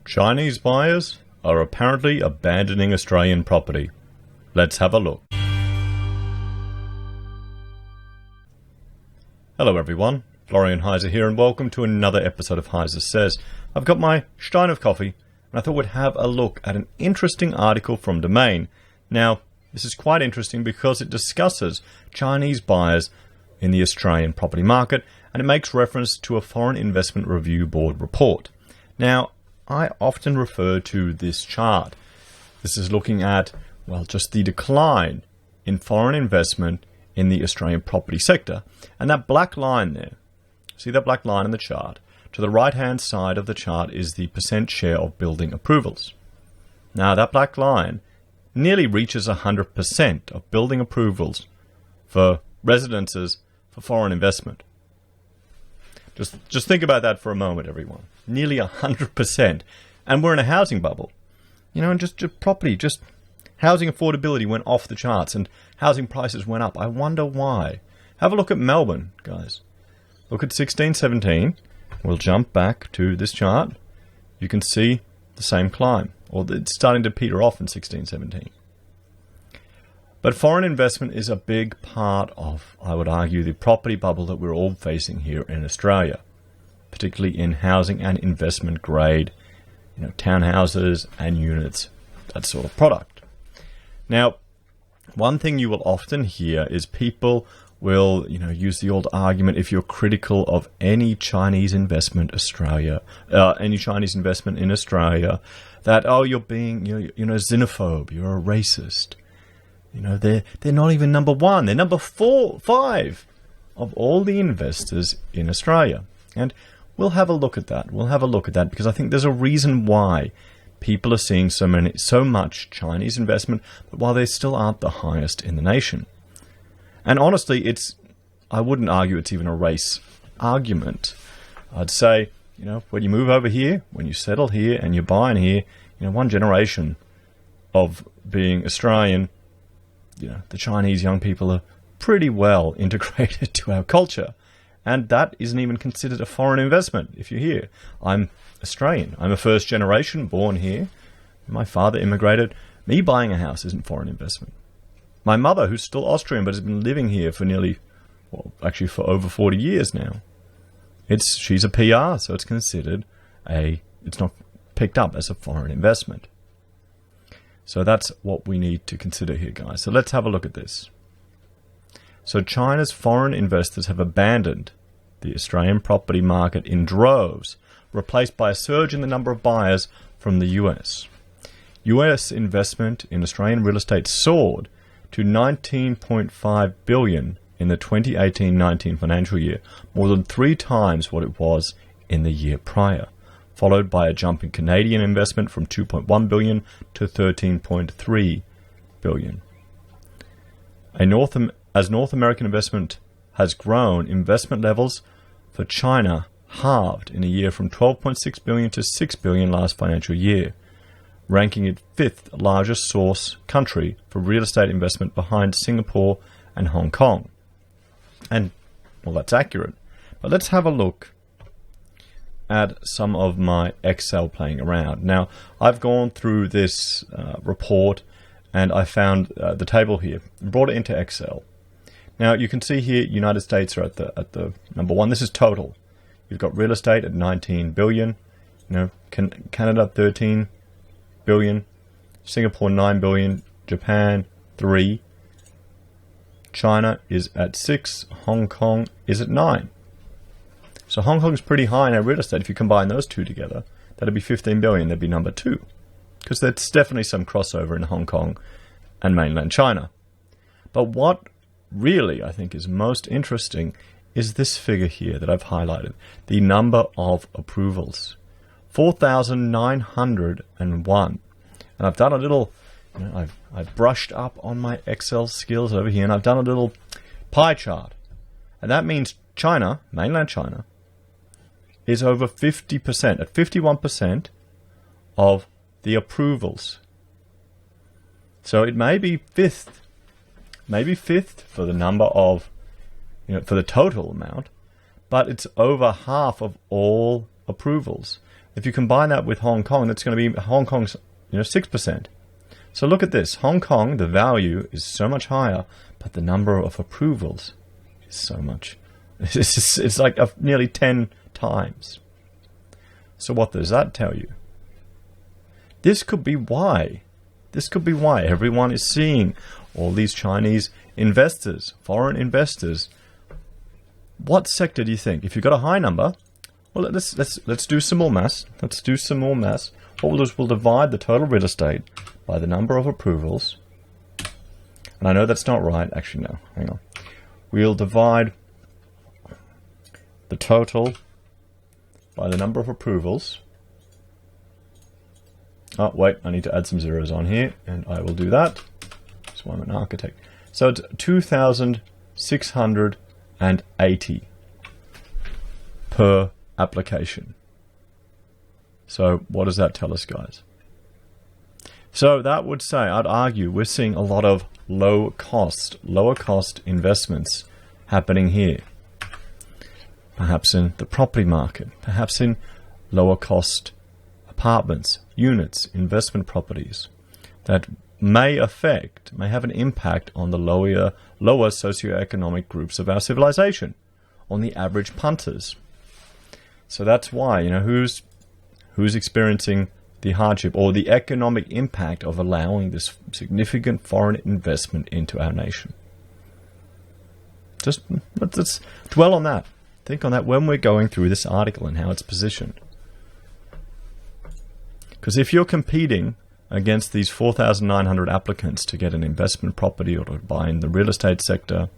Chinese buyers are apparently abandoning Australian property. Let's have a look. Hello everyone, Florian.Heise here and welcome to another episode of HeiseSays. I've got my stein of coffee and I thought we'd have a look at an interesting article from Domain. Now, this is quite interesting because it discusses Chinese buyers in the Australian property market and it makes reference to a Foreign Investment Review Board report. Now, I often refer to this chart. This is looking at, well, just the decline in foreign investment in the Australian property sector. And that black line there, see that black line in the chart? To the right-hand side of the chart is the percent share of building approvals. Now, that black line nearly reaches 100% of building approvals for residences for foreign investment. Just think about that for a moment, everyone. Nearly 100%. And we're in a housing bubble. You know, and just property, just housing affordability went off the charts and housing prices went up. I wonder why. Have a look at Melbourne, guys. Look at 1617. We'll jump back to this chart. You can see the same climb, or it's starting to peter off in 1617. But foreign investment is a big part of, I would argue, the property bubble that we're all facing here in Australia, particularly in housing and investment grade, townhouses and units, that sort of product. Now, one thing you will often hear is people will, use the old argument if you're critical of any Chinese investment in Australia, that, oh, you're being, xenophobe, you're a racist. They're not even number one. They're number 5 of all the investors in Australia. And we'll have a look at that. We'll have a look at that because I think there's a reason why people are seeing so much Chinese investment, but while they still aren't the highest in the nation. And honestly, I wouldn't argue it's even a race argument. I'd say, when you move over here, when you settle here and you're buying here, one generation of being Australian, the Chinese young people are pretty well integrated to our culture. And that isn't even considered a foreign investment if you're here. I'm Australian. I'm a first generation born here. My father immigrated. Me buying a house isn't foreign investment. My mother, who's still Austrian but has been living here for for over 40 years now. She's a PR, so it's considered it's not picked up as a foreign investment. So that's what we need to consider here, guys. So let's have a look at this. So China's foreign investors have abandoned the Australian property market in droves, replaced by a surge in the number of buyers from the US. US investment in Australian real estate soared to $19.5 billion in the 2018-19 financial year, more than 3 times what it was in the year prior, followed by a jump in Canadian investment from $2.1 billion to $13.3 billion. As North American investment has grown, investment levels for China halved in a year from $12.6 billion to $6 billion last financial year, ranking it 5th largest source country for real estate investment behind Singapore and Hong Kong. And, well, that's accurate. But let's have a look at some of my Excel playing around. Now, I've gone through this report and I found the table here and brought it into Excel. Now, you can see here United States are at the number 1. This is total. You've got real estate at 19 billion, Canada 13 billion, Singapore 9 billion, Japan 3, China is at 6, Hong Kong is at 9. So Hong Kong's pretty high in our real estate. If you combine those two together, that'd be 15 billion. That'd be number 2. Because there's definitely some crossover in Hong Kong and mainland China. But what really I think is most interesting is this figure here that I've highlighted. The number of approvals. 4,901. And I've done a little, I've brushed up on my Excel skills over here and I've done a little pie chart. And that means China, mainland China, is over 50%, at 51% of the approvals. So it may be 5th for the number of, for the total amount, but it's over half of all approvals. If you combine that with Hong Kong, that's going to be Hong Kong's 6%. So look at this. Hong Kong, the value is so much higher, but the number of approvals is so much. It's like nearly 10 times. So what does that tell you? This could be why. This could be why everyone is seeing all these Chinese investors, foreign investors. What sector do you think? If you've got a high number, well, let's do some more maths. Let's do some more maths. What we'll do is we'll divide the total real estate by the number of approvals. And I know that's not right. Actually, no. Hang on. We'll divide the total by the number of approvals. Oh, wait. I need to add some zeros on here, and I will do that. That's why I'm an architect. So it's 2,680 per application. So what does that tell us, guys? So that would say, I'd argue, we're seeing a lot of lower cost investments happening here. Perhaps in the property market, perhaps in lower cost apartments, units, investment properties that may have an impact on the lower socioeconomic groups of our civilization, on the average punters. So that's why, who's experiencing the hardship or the economic impact of allowing this significant foreign investment into our nation. Just let's dwell on that. Think on that when we're going through this article and how it's positioned. Because if you're competing against these 4,900 applicants to get an investment property or to buy in the real estate sector,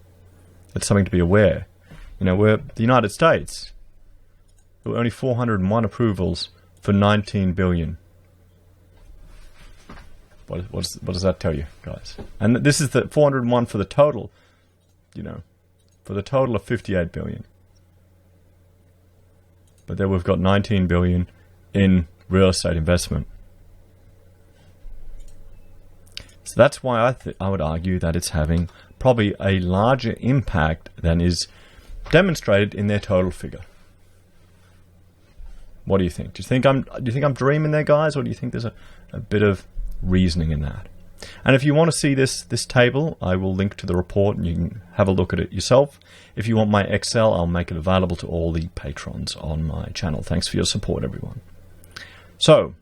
it's something to be aware. We're the United States. There were only 401 approvals for 19 billion. What does that tell you, guys? And this is the 401 for the total, for the total of 58 billion. But then we've got 19 billion in real estate investment. So that's why I would argue that it's having probably a larger impact than is demonstrated in their total figure. What do you think? Do you think I'm dreaming there, guys, or do you think there's a bit of reasoning in that? And if you want to see this table, I will link to the report and you can have a look at it yourself. If you want my Excel, I'll make it available to all the patrons on my channel. Thanks for your support, everyone. So,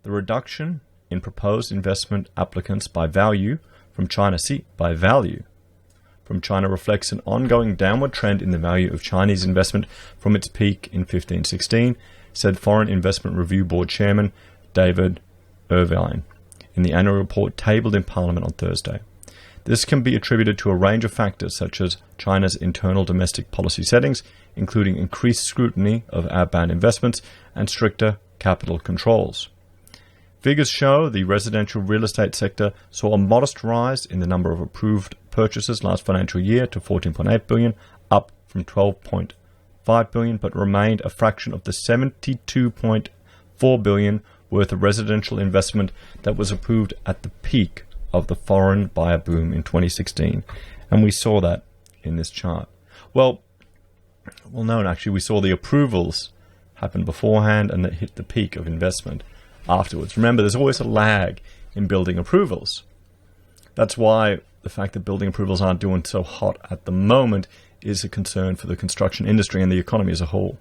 the reduction in proposed investment applicants by value from China, from China reflects an ongoing downward trend in the value of Chinese investment from its peak in 1516, said Foreign Investment Review Board Chairman David Irvine in the annual report tabled in Parliament on Thursday. This can be attributed to a range of factors such as China's internal domestic policy settings, including increased scrutiny of outbound investments and stricter capital controls. Figures show the residential real estate sector saw a modest rise in the number of approved purchases last financial year to 14.8 billion, up from 12.5 billion, but remained a fraction of the 72.4 billion worth of residential investment that was approved at the peak of the foreign buyer boom in 2016. And we saw that in this chart. Well, no, actually, we saw the approvals happen beforehand and that hit the peak of investment afterwards. Remember, there's always a lag in building approvals. That's why the fact that building approvals aren't doing so hot at the moment is a concern for the construction industry and the economy as a whole.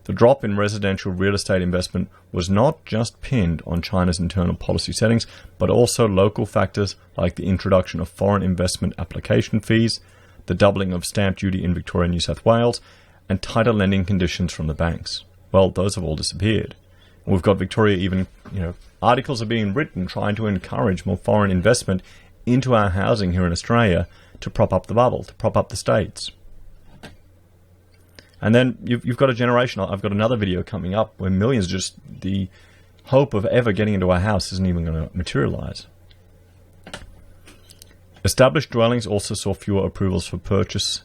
The drop in residential real estate investment was not just pinned on China's internal policy settings, but also local factors like the introduction of foreign investment application fees, the doubling of stamp duty in Victoria and New South Wales, and tighter lending conditions from the banks. Well, those have all disappeared. And we've got Victoria even, articles are being written trying to encourage more foreign investment into our housing here in Australia to prop up the bubble, to prop up the states. And then you've got a generation. I've got another video coming up where millions, just the hope of ever getting into a house isn't even going to materialize. Established dwellings also saw fewer approvals for purchase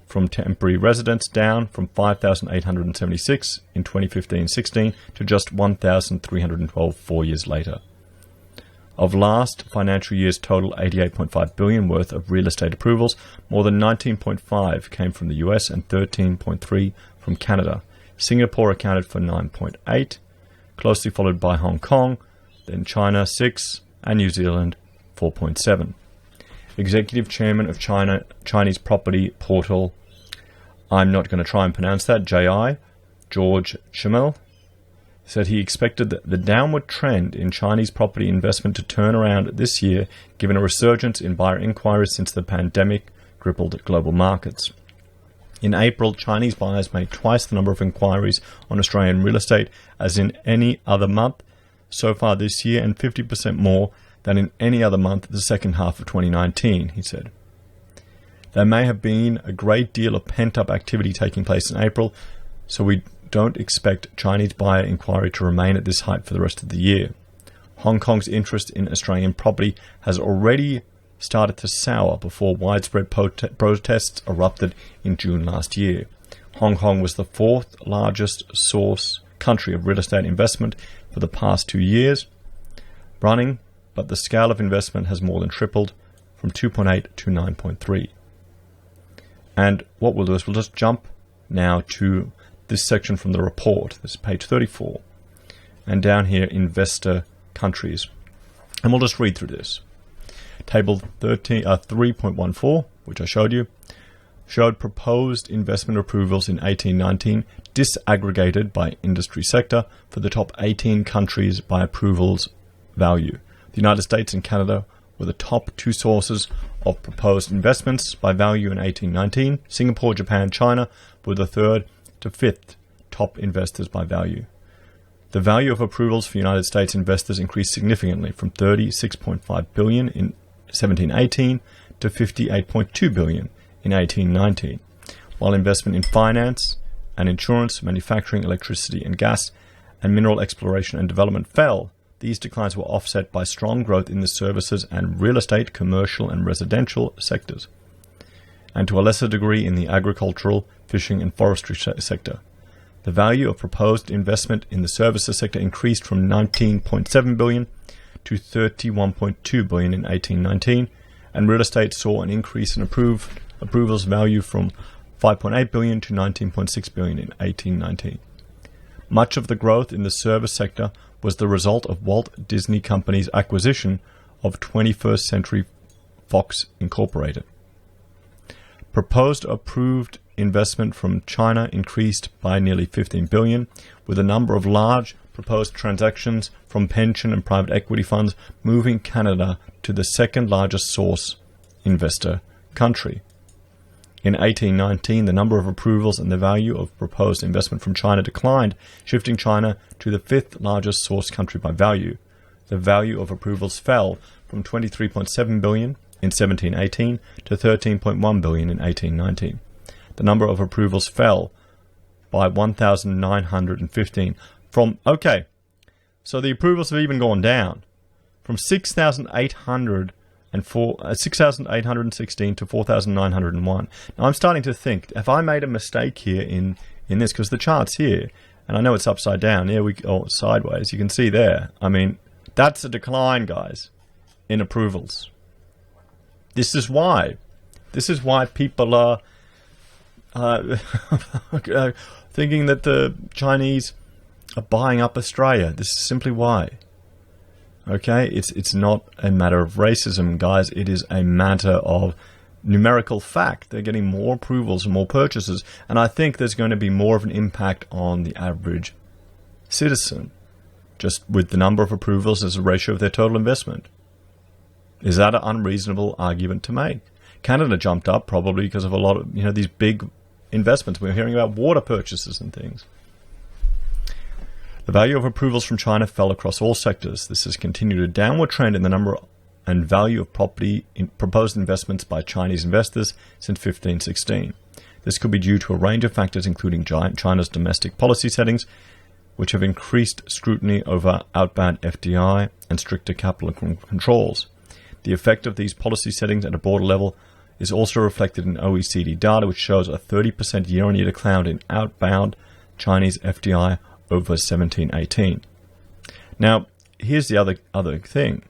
from temporary residents, down from 5,876 in 2015-16 to just 1,312 4 years later. Of last financial year's total 88.5 billion worth of real estate approvals, more than 19.5 came from the US and 13.3 from Canada, Singapore accounted for 9.8, closely followed by Hong Kong, then China 6, and New Zealand 4.7. Executive Chairman of Chinese property portal, I'm not going to try and pronounce that, JI, George Chimel, said he expected the downward trend in Chinese property investment to turn around this year, given a resurgence in buyer inquiries since the pandemic crippled global markets. In April, Chinese buyers made twice the number of inquiries on Australian real estate as in any other month so far this year, and 50% more than in any other month the second half of 2019, he said. There may have been a great deal of pent-up activity taking place in April, so we don't expect Chinese buyer inquiry to remain at this height for the rest of the year. Hong Kong's interest in Australian property has already started to sour before widespread protests erupted in June last year. Hong Kong was the fourth largest source country of real estate investment for the past 2 years running, but the scale of investment has more than tripled from 2.8 to 9.3. And what we'll do is we'll just jump now to this section from the report. This is page 34. And down here, investor countries. And we'll just read through this. Table 3.14, which I showed you, showed proposed investment approvals in 1819 disaggregated by industry sector for the top 18 countries by approvals value. The United States and Canada were the top two sources of proposed investments by value in 1819. Singapore, Japan, China were the third to fifth top investors by value. The value of approvals for United States investors increased significantly from $36.5 billion in 1718 to $58.2 billion in 1819, while investment in finance and insurance, manufacturing, electricity and gas, and mineral exploration and development fell. These declines were offset by strong growth in the services and real estate, commercial and residential sectors, and to a lesser degree in the agricultural, fishing and forestry sector. The value of proposed investment in the services sector increased from $19.7 billion to $31.2 billion in 1819, and real estate saw an increase in approvals value from $5.8 billion to $19.6 billion in 1819. Much of the growth in the service sector was the result of Walt Disney Company's acquisition of 21st Century Fox Incorporated. Proposed approved investment from China increased by nearly $15 billion, with a number of large proposed transactions from pension and private equity funds moving Canada to the second largest source investor country. In 1819, the number of approvals and the value of proposed investment from China declined, shifting China to the fifth largest source country by value. The value of approvals fell from $23.7 billion in 1718 to $13.1 billion in 1819. The number of approvals fell by 1,915 from, so the approvals have even gone down from 6,816 to 4,901. Now I'm starting to think, if I made a mistake here in this, because the chart's here, and I know it's upside down, sideways, you can see there. I mean, that's a decline, guys, in approvals. This is why people are thinking that the Chinese are buying up Australia. This is simply why. Okay, it's not a matter of racism, guys. It is a matter of numerical fact. They're getting more approvals and more purchases, and I think there's going to be more of an impact on the average citizen, just with the number of approvals as a ratio of their total investment. Is that an unreasonable argument to make? Canada jumped up probably because of a lot of these big investments. We're hearing about water purchases and things. The value of approvals from China fell across all sectors. This has continued a downward trend in the number and value of property in proposed investments by Chinese investors since 1516. This could be due to a range of factors, including China's domestic policy settings, which have increased scrutiny over outbound FDI and stricter capital controls. The effect of these policy settings at a border level is also reflected in OECD data, which shows a 30% year-on-year decline in outbound Chinese FDI over 1718. Now, here's the other thing.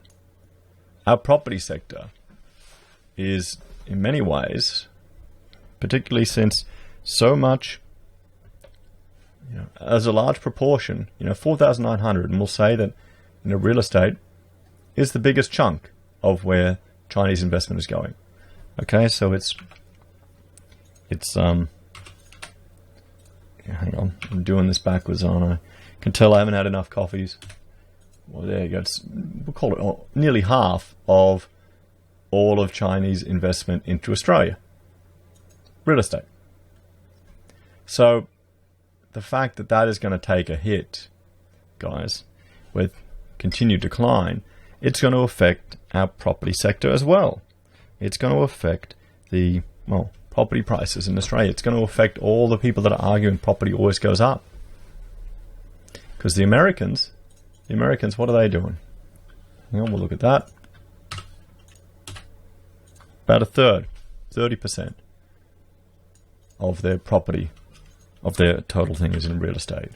Our property sector is, in many ways, particularly since so much as a large proportion, 4,900, and we'll say that real estate is the biggest chunk of where Chinese investment is going. Okay, so it's hang on, I'm doing this backwards, aren't I? Can tell I haven't had enough coffees. Well, there you go. We'll call it nearly half of all of Chinese investment into Australia. Real estate. So the fact that that is going to take a hit, guys, with continued decline, it's going to affect our property sector as well. It's going to affect the, property prices in Australia. It's going to affect all the people that are arguing property always goes up. Because the Americans, what are they doing? Hang on, we'll look at that. About a third, 30% of their property, of their total thing is in real estate.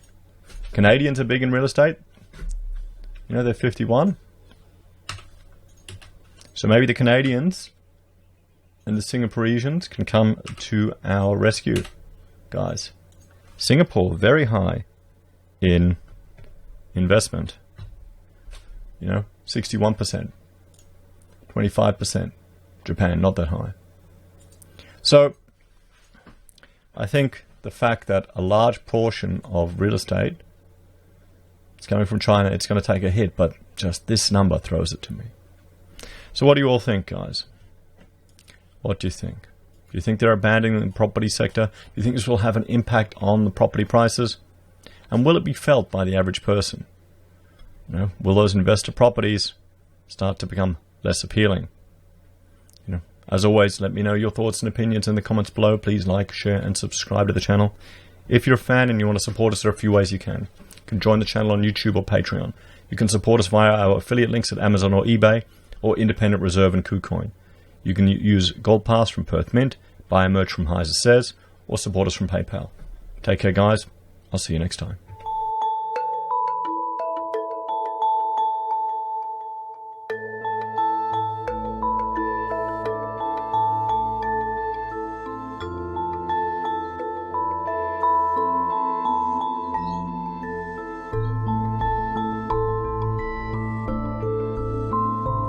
Canadians are big in real estate. They're 51. So maybe the Canadians and the Singaporeans can come to our rescue, guys. Singapore, very high in investment. 61%, 25%. Japan, not that high. So I think the fact that a large portion of real estate is coming from China, it's going to take a hit, but just this number throws it to me. So what do you all think, guys? What do you think? Do you think they're abandoning the property sector? Do you think this will have an impact on the property prices? And will it be felt by the average person? Will those investor properties start to become less appealing? As always, let me know your thoughts and opinions in the comments below. Please like, share, and subscribe to the channel. If you're a fan and you want to support us, there are a few ways you can. You can join the channel on YouTube or Patreon. You can support us via our affiliate links at Amazon or eBay, or Independent Reserve and Kucoin. You can use Gold Pass from Perth Mint, buy a merch from HeiseSays, or support us from PayPal. Take care, guys. I'll see you next time.